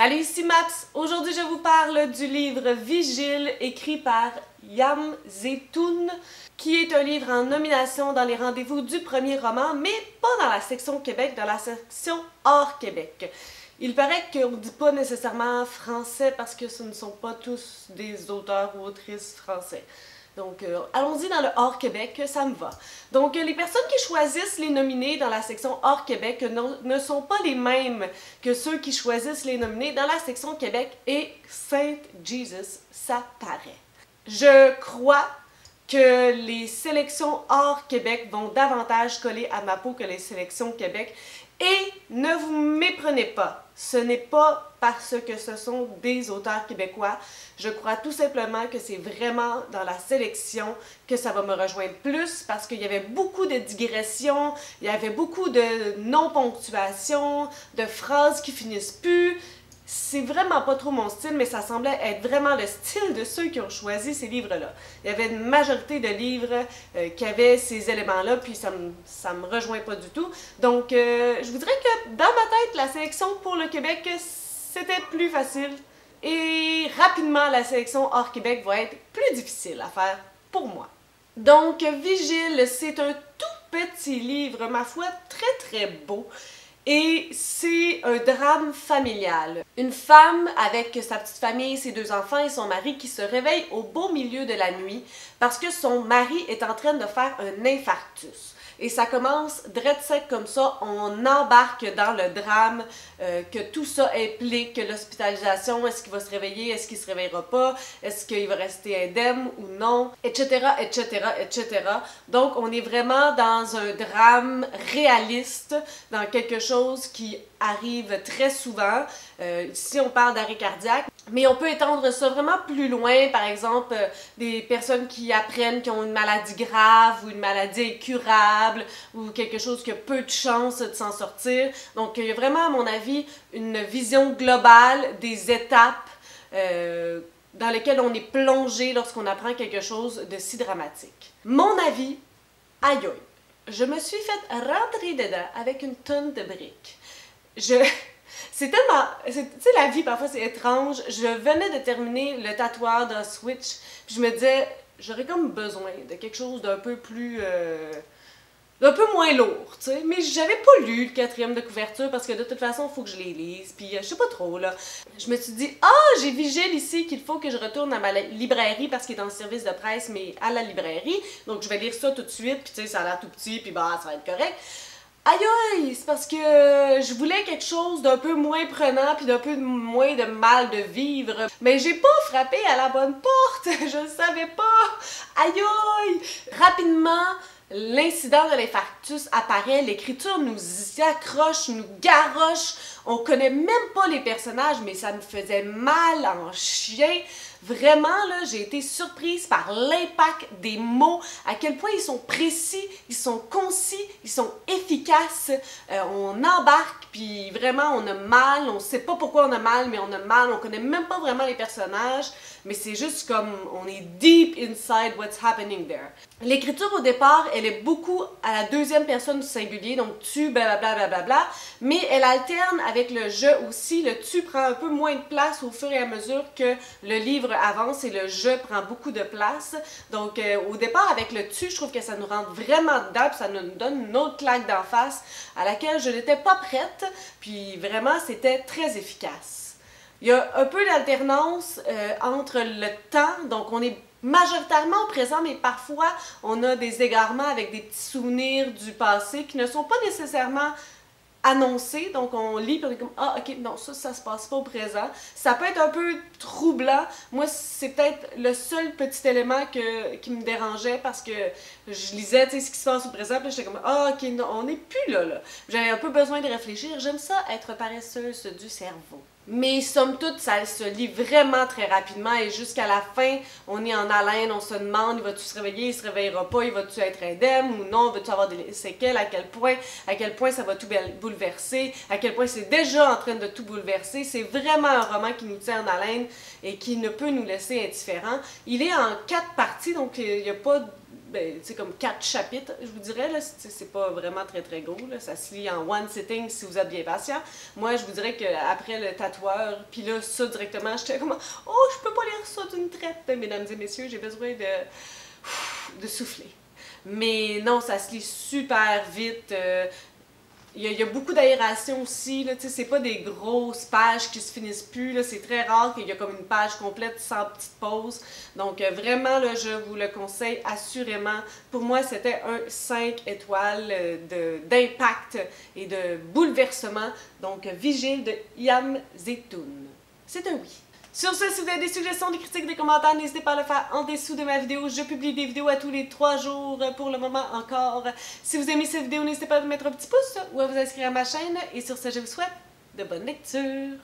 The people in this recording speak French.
Salut, ici Maps. Aujourd'hui, je vous parle du livre Vigile, écrit par Yam Zetoun, qui est un livre en nomination dans les rendez-vous du premier roman, mais pas dans la section Québec, dans la section hors Québec. Il paraît qu'on ne dit pas nécessairement français parce que ce ne sont pas tous des auteurs ou autrices français. Donc, allons-y dans le hors-Québec, ça me va. Donc, les personnes qui choisissent les nominés dans la section hors-Québec ne sont pas les mêmes que ceux qui choisissent les nominés dans la section Québec et Saint Jesus, ça paraît. Je crois que les sélections hors Québec vont davantage coller à ma peau que les sélections Québec. Et ne vous méprenez pas, ce n'est pas parce que ce sont des auteurs québécois. Je crois tout simplement que c'est vraiment dans la sélection que ça va me rejoindre plus parce qu'il y avait beaucoup de digressions, il y avait beaucoup de non-ponctuation, de phrases qui finissent plus. C'est vraiment pas trop mon style, mais ça semblait être vraiment le style de ceux qui ont choisi ces livres-là. Il y avait une majorité de livres qui avaient ces éléments-là, puis ça me rejoint pas du tout. Donc, je vous dirais que dans ma tête, la sélection pour le Québec, c'était plus facile. Et rapidement, la sélection hors Québec va être plus difficile à faire pour moi. Donc, Vigile, c'est un tout petit livre, ma foi, très très beau. Et c'est un drame familial. Une femme avec sa petite famille, ses deux enfants et son mari qui se réveille au beau milieu de la nuit parce que son mari est en train de faire un infarctus. Et ça commence drette sec comme ça, on embarque dans le drame que tout ça implique, l'hospitalisation, est-ce qu'il va se réveiller, est-ce qu'il se réveillera pas, est-ce qu'il va rester indemne ou non, etc., etc., etc. Donc on est vraiment dans un drame réaliste, dans quelque chose qui arrive très souvent. Ici on parle d'arrêt cardiaque, mais on peut étendre ça vraiment plus loin, par exemple des personnes qui apprennent qu'ils ont une maladie grave ou une maladie incurable ou quelque chose qui a peu de chances de s'en sortir. Donc il y a vraiment à mon avis une vision globale des étapes dans lesquelles on est plongé lorsqu'on apprend quelque chose de si dramatique. Mon avis, aïe aïe, je me suis fait rentrer dedans avec une tonne de briques. C'est tellement... Tu sais, la vie, parfois, c'est étrange. Je venais de terminer le tatouage de Switch, puis je me disais, j'aurais comme besoin de quelque chose d'un peu plus... d'un peu moins lourd, tu sais. Mais j'avais pas lu le 4e de couverture parce que de toute façon, il faut que je les lise, puis je sais pas trop, là. Je me suis dit, ah, j'ai Vigile ici qu'il faut que je retourne à ma librairie parce qu'il est en service de presse, mais à la librairie. Donc, je vais lire ça tout de suite, puis tu sais, ça a l'air tout petit, puis bah, ça va être correct. Aïe aïe, c'est parce que je voulais quelque chose d'un peu moins prenant puis d'un peu moins de mal de vivre. Mais j'ai pas frappé à la bonne porte, je le savais pas. Aïe aïe! Rapidement, l'incident de l'infarctus apparaît, l'écriture nous y accroche, nous garoche. On connaît même pas les personnages, mais ça me faisait mal en chien. Vraiment, là, j'ai été surprise par l'impact des mots, à quel point ils sont précis, ils sont concis, ils sont efficaces. On embarque, puis vraiment, on a mal, on sait pas pourquoi on a mal, mais on a mal, on connaît même pas vraiment les personnages, mais c'est juste comme, on est deep inside what's happening there. L'écriture au départ, elle est beaucoup à la deuxième personne du singulier, donc tu, blablabla, blablabla, mais elle alterne avec le je aussi. Le tu prend un peu moins de place au fur et à mesure que le livre avance et le je prend beaucoup de place. Donc au départ, avec le tu, je trouve que ça nous rentre vraiment dedans, puis ça nous donne une autre claque d'en face à laquelle je n'étais pas prête, puis vraiment, c'était très efficace. Il y a un peu d'alternance entre le temps, donc on est majoritairement présent, mais parfois on a des égarements avec des petits souvenirs du passé qui ne sont pas nécessairement annoncés, donc on lit et on est comme « Ah, ok, non, ça se passe pas au présent ». Ça peut être un peu troublant. Moi, c'est peut-être le seul petit élément qui me dérangeait parce que je lisais, tu sais, ce qui se passe au présent, puis j'étais comme « Ah, ok, non, on n'est plus là, là ». J'avais un peu besoin de réfléchir. J'aime ça, être paresseuse du cerveau. Mais somme toute, ça se lit vraiment très rapidement et jusqu'à la fin, on est en haleine, on se demande, il va-tu se réveiller, il se réveillera pas, il va-tu être indemne ou non, va-tu avoir des séquelles, à quel point ça va tout bouleverser, à quel point c'est déjà en train de tout bouleverser. C'est vraiment un roman qui nous tient en haleine et qui ne peut nous laisser indifférents. Il est en 4 parties, donc il n'y a pas ben, comme 4 chapitres, je vous dirais, là, c'est pas vraiment très très gros, là, ça se lit en one sitting si vous êtes bien patient. Moi, je vous dirais qu'après le tatoueur, puis là, ça directement, j'étais comme « Oh, je peux pas lire ça d'une traite, mesdames et messieurs, j'ai besoin de souffler. » Mais non, ça se lit super vite. Il y a beaucoup d'aération aussi, c'est pas des grosses pages qui se finissent plus, c'est très rare qu'il y a comme une page complète sans petite pause. Donc vraiment, là, je vous le conseille assurément. Pour moi, c'était un 5 étoiles d'impact et de bouleversement. Donc Vigile de Yam Zetoun. C'est un oui. Sur ce, si vous avez des suggestions, des critiques, des commentaires, n'hésitez pas à le faire en dessous de ma vidéo. Je publie des vidéos à tous les 3 jours pour le moment encore. Si vous aimez cette vidéo, n'hésitez pas à mettre un petit pouce ou à vous inscrire à ma chaîne. Et sur ce, je vous souhaite de bonnes lectures.